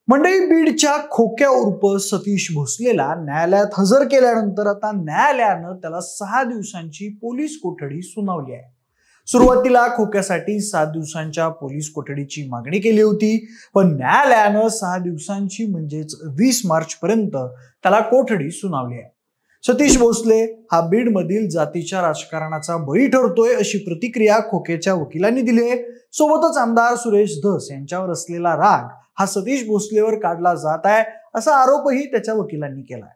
मंडळी, बीडच्या खोक्या उर्फ सतीश भोसलेला न्यायालयात हजर केल्यानंतर आता न्यायालयानं त्याला 6 दिवसांची पोलीस कोठडी सुनावली आहे. सुरुवातीला खोक्यासाठी 7 दिवसांच्या पोलीस कोठडीची मागणी केली होती, पण न्यायालयानं 6 दिवसांची म्हणजेच 20 मार्च पर्यंत त्याला कोठडी सुनावली आहे. सतीश भोसले हा बीडमधील जातीच्या राजकारणाचा बळी ठरतोय अशी प्रतिक्रिया खोक्याच्या वकिलांनी दिली आहे. सोबतच आमदार सुरेश धस यांच्यावर असलेला राग हा सतीश भोसलेवर काढला जात आहे असा आरोपही त्याच्या वकिलांनी केलाय.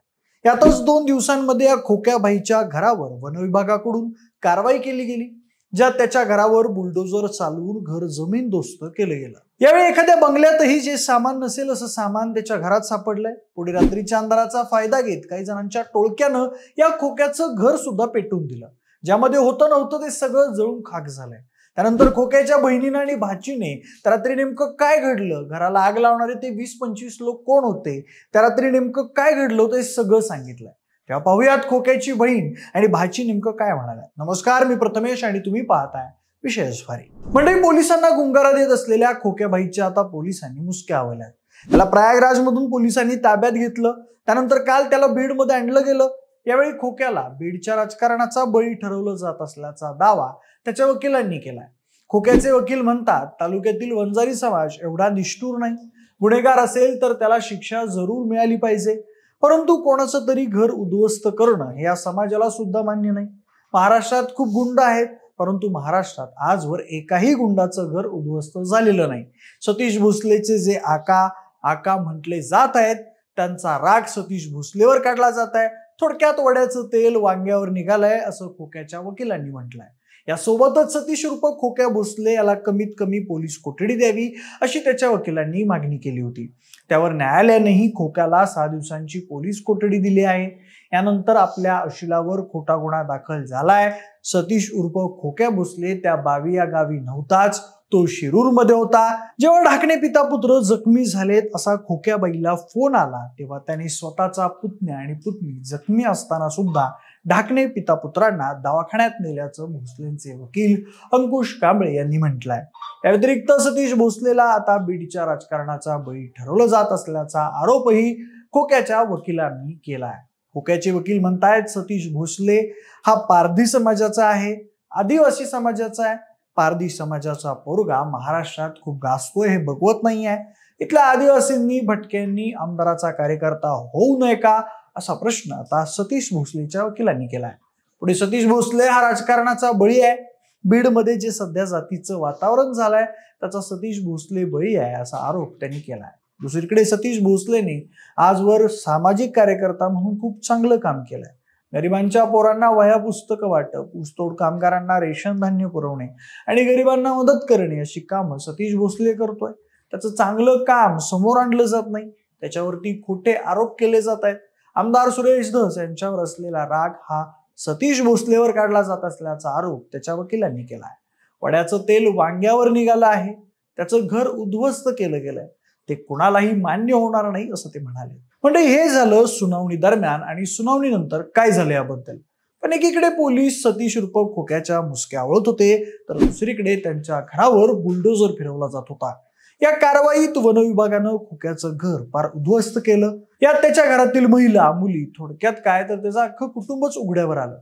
यातच 2 दिवसांमध्ये या खोक्याबाईच्या घरावर वनविभागाकडून कारवाई केली गेली, ज्यात त्याच्या घरावर बुलडोजर चालवून घर जमीनदोस्त केलं गेलं. यावेळी एखाद्या बंगल्यातही जे सामान नसेल असं सामान त्याच्या घरात सापडलंय. पुढे रात्रीच्या अंधाराचा फायदा घेत काही जणांच्या टोळक्यानं या खोक्याचं घर सुद्धा पेटवून दिलं. ज्यामध्ये होतं नव्हतं ते सगळं जळून खाक झालंय. त्यानंतर खोक्याच्या बहिणीनं आणि भाचीने त्या रात्री नेमकं काय घडलं, घराला आग लावणारे ते 20-25 लोक कोण होते, त्या रात्री नेमकं काय घडलं होतं हे सगळं सांगितलंय. तेव्हा पाहूयात खोक्याची बहीण आणि भाची नेमकं काय म्हणाल्या. नमस्कार, मी प्रथमेश आणि तुम्ही पाहताय विशेष भारी. मंडळी, पोलिसांना गुंगारा देत असलेल्या खोक्याबाईच्या आता पोलिसांनी मुसक्या आवळल्या. त्याला प्रयागराज मधून पोलिसांनी ताब्यात घेतलं. त्यानंतर काल त्याला बीडमध्ये आणलं गेलं. यावेळी खोक्याला बीडच्या राजकारणाचा बळी ठरवलं जात असल्याचा दावा त्याच्या वकिलांनी केलाय. खोक्याचे वकील म्हणतात, तालुक्यातील वंजारी समाज एवढा निष्ठुर नाही. गुन्हेगार असेल तर त्याला शिक्षा जरूर मिळाली पाहिजे, परंतु कोणाचं तरी घर उद्ध्वस्त करणं हे या समाजाला सुद्धा मान्य नाही. महाराष्ट्रात खूप गुंड आहेत, परंतु महाराष्ट्रात आजवर एकाही गुंडाचं घर उद्ध्वस्त झालेलं नाही. सतीश भोसलेचे जे आका म्हटले जात आहेत, त्यांचा राग सतीश भोसलेवर काढला जात आहे. थोडक्यात वड्याचं तेल वांग्यावर निघालंय असं खोक्याच्या वकिलांनी म्हटलंय. यासोबतच सतीश उर्फ खोक्या भोसले याला कमीत कमी पोलीस कोठडी द्यावी अशी त्याच्या वकिलांनी मागणी केली होती. त्यावर न्यायालयानेही खोक्याला 6 दिवसांची पोलीस कोठडी दिली आहे. यानंतर आपल्या अशिलावर खोटा गुन्हा दाखल झालाय. सतीश उर्फ खोक्या भोसले त्या 22 या गावी नव्हताच, तो शिरूरमध्ये होता. जेव्हा ढाकणे पिता पुत्र जखमी झालेत असा खोक्याबाईला फोन आला, तेव्हा त्याने स्वतःचा पुतण्या आणि पुतणी जखमी असताना सुद्धा ढाकणे पिता पुत्रांना दवाखान्यात नेल्याचं भोसलेंचे वकील अंकुश कांबळे यांनी म्हटलंय. या व्यतिरिक्त सतीश भोसलेला आता बीडच्या राजकारणाचा बळी ठरवलं जात असल्याचा आरोपही खोक्याच्या वकिलांनी केलाय. खोक्याचे वकील म्हणतायत, सतीश भोसले हा पारधी समाजाचा आहे, आदिवासी समाजाचा आहे. पारधी समाजाचा पोरगा महाराष्ट्रात खूप गाजतोय हे बघवत नाहीये. इथल्या आदिवासींनी भटक्यांनी आमदाराचा कार्यकर्ता होऊ नये का असा प्रश्न आता सतीश भोसलेच्या वकिलांनी केलाय. पुढे सतीश भोसले हा राजकारणाचा बळी आहे. बीडमध्ये जे सध्या जातीचं वातावरण झालंय त्याचा सतीश भोसले बळी आहे असा आरोप त्यांनी केलाय. दुसरीकडे सतीश भोसलेने आजवर सामाजिक कार्यकर्ता म्हणून खूप चांगलं काम केलंय. गरिबांच्या पोरांना वह्या पुस्तकं वाटप, ऊसतोड कामगारांना रेशन धान्य पुरवणे आणि गरिबांना मदत करणे अशी कामं सतीश भोसले करतोय. त्याचं चांगलं काम समोर आणलं जात नाही, त्याच्यावरती खोटे आरोप केले जात आहेत. आमदार सुरेश धस यांच्यावर असलेला राग हा सतीश भोसलेवर काढला जात असल्याचा आरोप त्याच्या वकिलांनी केलाय. वड्याचं तेल वांग्यावर निघालं आहे, त्याचं घर उद्ध्वस्त केलं गेलंय, ते कुणालाही मान्य होणार नाही असं ते म्हणाले. म्हणजे हे झालं सुनावणी दरम्यान, आणि सुनावणीनंतर काय झालं याबद्दल. पण एकीकडे पोलीस सतीश उर्फ खोक्याच्या मुसक्या आवळत होते, तर दुसरीकडे त्यांच्या घरावर बुलडोजर फिरवला जात होता. या कारवाईत वनविभागानं खोक्याचं घर फार उद्ध्वस्त केलं. यात त्याच्या घरातील महिला, मुली, थोडक्यात काय तर त्याचं अख्खं कुटुंबच उघड्यावर आलं.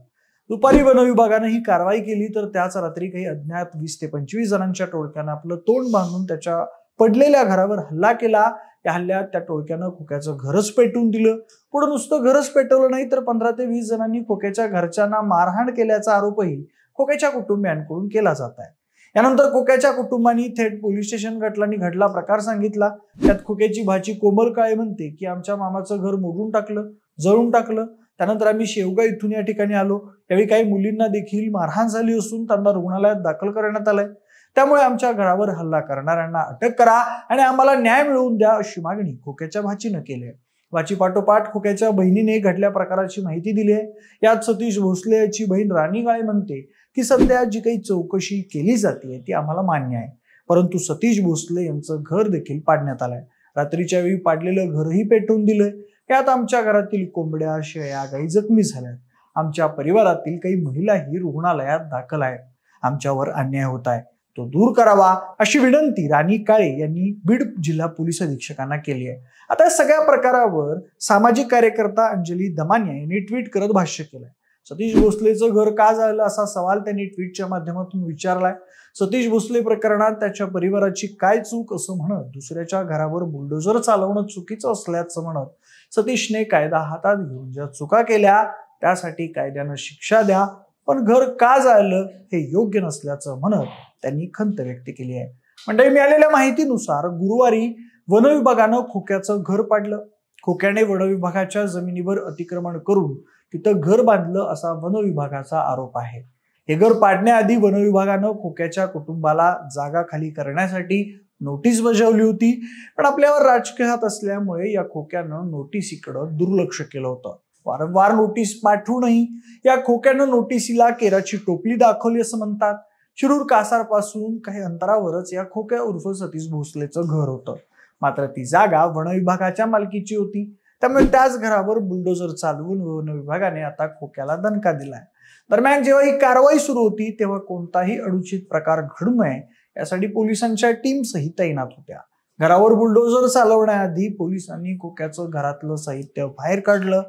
दुपारी वनविभागानं ही कारवाई केली, तर त्याच रात्री काही अज्ञात 20 ते 25 जणांच्या टोळक्यानं आपलं तोंड बांधून त्याच्या पडलेल्या घरावर हल्ला केला. या हल्ल्यात त्या टोळक्यानं खोक्याचं घरच पेटवून दिलं. पुढे नुसतं घरच पेटवलं नाही, तर 15 ते 20 जणांनी खोक्याच्या घरच्यांना मारहाण केल्याचा आरोपही खोक्याच्या कुटुंबियांकडून केला जात आहे. यानंतर खोक्याच्या कुटुंबांनी थेट पोलीस स्टेशन गाठलं, घडला प्रकार सांगितला. त्यात खोक्याची भाची कोमल काळे म्हणते की आमच्या मामाचं घर मोडून टाकलं, जळून टाकलं. त्यानंतर आम्ही शेवगा इथून या ठिकाणी आलो. यावेळी काही मुलींना देखील मारहाण झाली असून त्यांना रुग्णालयात दाखल करण्यात आलंय. त्यामुळे आमच्या घरावर हल्ला करणाऱ्यांना अटक करा आणि आम्हाला न्याय मिळवून द्या अशी मागणी खोक्याच्या भाचीनं केली आहे. भाची पाठोपाठ खोक्याच्या बहिणीने घडल्या प्रकाराची माहिती दिली आहे. यात सतीश भोसले याची बहीण राणी काळे म्हणते की सध्या जी काही चौकशी केली जाते ती आम्हाला मान्य आहे, परंतु सतीश भोसले यांचं घर देखील पाडण्यात आलंय. रात्रीच्या वेळी पाडलेलं घरही पेटवून दिलंय. यात आमच्या घरातील कोंबड्या, शेळ्या, गाई जखमी झाल्यात. आमच्या परिवारातील काही महिलाही रुग्णालयात दाखल आहेत. आमच्यावर अन्याय होत आहे. तो दूर करावा अशी विनंती राणी काळे यांनी बीड जिल्हा पोलीस अधीक्षकांना केली आहे. आता या सगळ्या प्रकारावर सामाजिक कार्यकर्ता अंजली दमानिया यांनी ट्विट करत भाष्य केलंय. सतीश भोसलेचं घर का जाळलं असा सवाल त्यांनी ट्विटच्या माध्यमातून विचारलाय. सतीश भोसले प्रकरणात त्याच्या परिवाराची काय चूक असं म्हणत दुसऱ्याच्या घरावर बुलडोझर चालवणं चुकीचं असल्याचं म्हणत सतीशने कायदा हातात घेऊन ज्या चुका केल्या त्यासाठी कायद्यानं शिक्षा द्या, पण घर का जाळलं हे योग्य नसल्याचं म्हणत त्यांनी खंत व्यक्त केली आहे. मंडळी, मिळालेल्या माहितीनुसार गुरुवारी वनविभागानं खोक्याचं घर पाडलं. खोक्याने वनविभागाच्या जमिनीवर अतिक्रमण करून तिथं घर बांधलं असा वनविभागाचा आरोप आहे. हे घर पाडण्याआधी वनविभागानं खोक्याच्या कुटुंबाला जागा खाली करण्यासाठी नोटीस बजावली होती, पण आपल्यावर राजकीय हात असल्यामुळे या खोक्यानं नोटीसीकडे दुर्लक्ष केलं होतं. वारंवार नोटीस पाठवूनही या खोक्यानं नोटीसीला केराची टोपली दाखवली असं म्हणतात. शिरूर कासार पासून काही अंतरावरच या खोक्या उर्फ सतीश भोसलेचं घर होतं. मात्र ती जागा वनविभागाच्या मालकीची होती, त्यामुळे त्याच घरावर बुलडोझर चालवून वनविभागाने आता खोक्याला दणका दिलाय. दरम्यान जेव्हा ही कारवाई सुरू होती तेव्हा कोणताही अनुचित प्रकार घडू नये यासाठी पोलिसांच्या टीमसही तैनात होत्या. घरावर बुलडोझर चालवण्याआधी पोलिसांनी खोक्याचं घरातलं साहित्य बाहेर काढलं.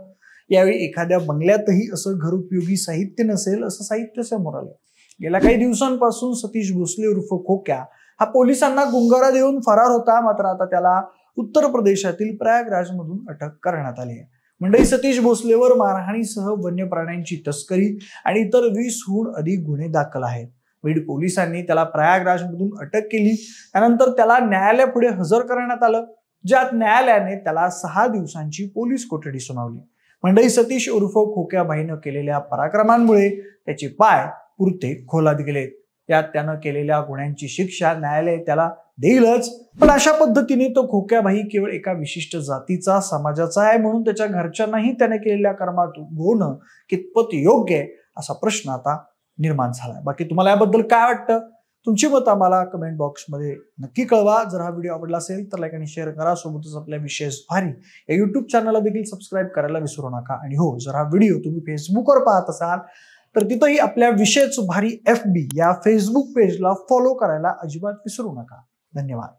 यावेळी एखाद्या बंगल्यातही असं घरोपयोगी साहित्य नसेल असं साहित्य समोर आलं. गेल्या काही दिवसांपासून सतीश भोसले उर्फ खोक्या हा पोलिसांना गुंगारा देऊन फरार होता. मात्र आता त्याला उत्तर प्रदेशातील प्रयागराजमधून अटक करण्यात आली आहे. मंडळी, सतीश भोसलेवर मारहाणीसह वन्य प्राण्यांची तस्करी आणि इतर 20हून अधिक गुन्हे दाखल आहेत. बीड पोलिसांनी त्याला प्रयागराजमधून अटक केली. त्यानंतर त्याला न्यायालयापुढे हजर करण्यात आलं, ज्यात न्यायालयाने त्याला 6 दिवसांची पोलीस कोठडी सुनावली. मंडळी, सतीश उर्फ खोक्याबाईनं केलेल्या पराक्रमांमुळे त्याचे पाय पुरते खोलात गेलेत. यात त्यानं केलेल्या गुन्ह्यांची शिक्षा न्यायालय त्याला देईलच, पण अशा पद्धतीने तो खोक्याबाई केवळ एका विशिष्ट जातीचा समाजाचा आहे म्हणून त्याच्या घरच्यांनाही त्याने केलेल्या कर्मात उगवणं कितपत योग्य आहे असा प्रश्न आता निर्माण झालाय. बाकी तुम्हाला याबद्दल काय वाटतं? तुमची मत आम्हाला कमेंट बॉक्समध्ये नक्की कळवा. जर हा व्हिडिओ आवडला असेल तर लाईक आणि शेअर करा. सोबतच आपल्या विशेष भारी या युट्यूब चॅनलला देखील सबस्क्राईब करायला विसरू नका. आणि हो, जर हा व्हिडिओ तुम्ही फेसबुकवर पाहत असाल तर तिथंही आपल्या विशेष भारी FB या फेसबुक पेजला फॉलो करायला अजिबात विसरू नका. धन्यवाद.